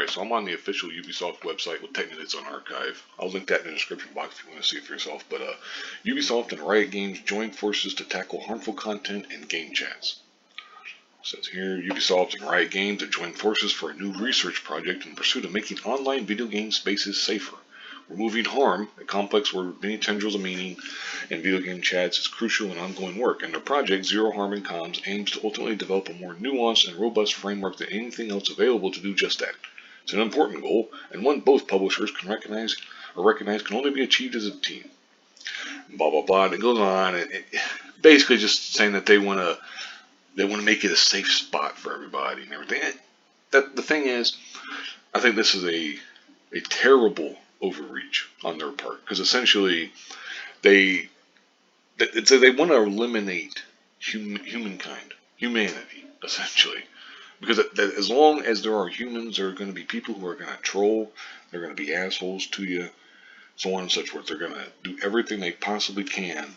Alright, so I'm on the official Ubisoft website with technically it's on archive. I'll link that in the description box if you want to see it for yourself. But Ubisoft and Riot Games joined forces to tackle harmful content and game chats. It says here, Ubisoft and Riot Games have joined forces for a new research project in pursuit of making online video game spaces safer. Removing harm, a complex word with many tendrils of meaning, in video game chats is crucial and ongoing work, and their project, Zero Harm in Comms, aims to ultimately develop a more nuanced and robust framework than anything else available to do just that. It's an important goal, and one both publishers can recognize can only be achieved as a team. Blah blah blah. And it goes on. Basically just saying that they want to make it a safe spot for everybody and everything. That the thing is, I think this is a terrible overreach on their part, because essentially they want to eliminate humanity, essentially. Because as long as there are humans, there are going to be people who are going to troll, they're going to be assholes to you, so on and so forth. They're going to do everything they possibly can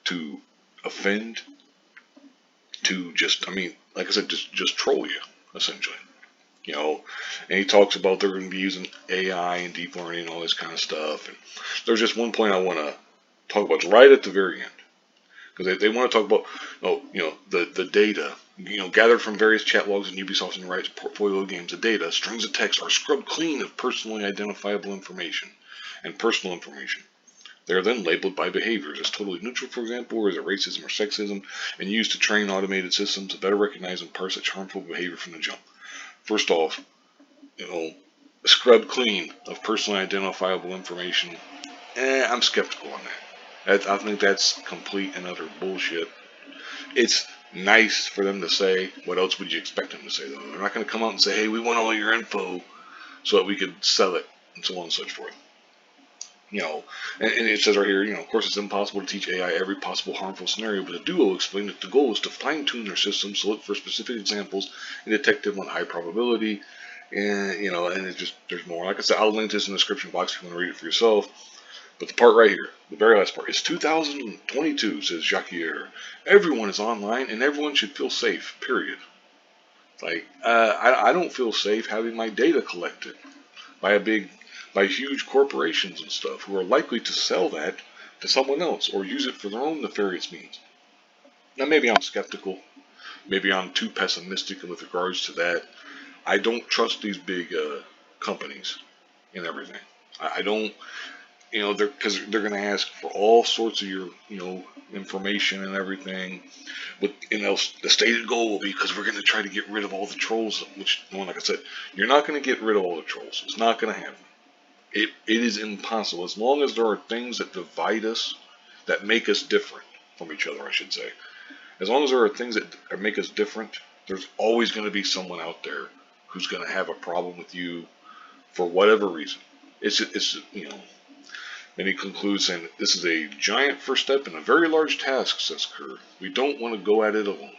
to offend, to just, like I said, just troll you, essentially. And he talks about they're going to be using AI and deep learning and all this kind of stuff. And there's just one point I want to talk about right at the very end, because they want to talk about, the data, gathered from various chat logs in Ubisoft and Riot's portfolio of games. The data, strings of text, are scrubbed clean of personally identifiable information and personal information. They are then labeled by behaviors as totally neutral, for example, or as a racism or sexism, and used to train automated systems to better recognize and parse such harmful behavior from the jump. First off, scrubbed clean of personally identifiable information. I'm skeptical on that. I think that's complete and utter bullshit. It's nice for them to say. What else would you expect them to say, though? They're not going to come out and say, hey, we want all your info so that we could sell it, and so on and so forth. And it says right here, of course it's impossible to teach AI every possible harmful scenario, but the duo explained that the goal is to fine-tune their systems to look for specific examples and detect them on high probability. And, and it's just, there's more. Like I said, I'll link this in the description box if you want to read it for yourself. But the part right here, the very last part, it's 2022, says Jacques. Everyone is online and everyone should feel safe, period. Like, I don't feel safe having my data collected by huge corporations and stuff who are likely to sell that to someone else or use it for their own nefarious means. Now, maybe I'm skeptical. Maybe I'm too pessimistic with regards to that. I don't trust these big companies and everything. I don't, because they're going to ask for all sorts of your, information and everything. But, the stated goal will be because we're going to try to get rid of all the trolls, which, like I said, you're not going to get rid of all the trolls. It's not going to happen. It is impossible. As long as there are things that divide us, that make us different from each other, I should say. As long as there are things that make us different, there's always going to be someone out there who's going to have a problem with you for whatever reason. And he concludes saying, this is a giant first step in a very large task, says Kerr. We don't want to go at it alone.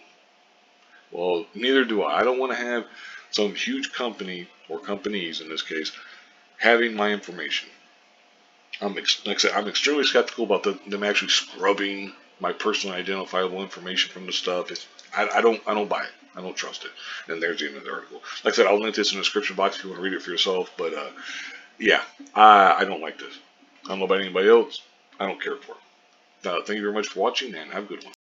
Well, neither do I. I don't want to have some huge company, or companies in this case, having my information. Like I said, I'm extremely skeptical about them actually scrubbing my personally identifiable information from the stuff. I don't buy it. I don't trust it. And there's the end of the article. Like I said, I'll link this in the description box if you want to read it for yourself. But yeah, I don't like this. I don't know about anybody else. I don't care for it. Thank you very much for watching, and have a good one.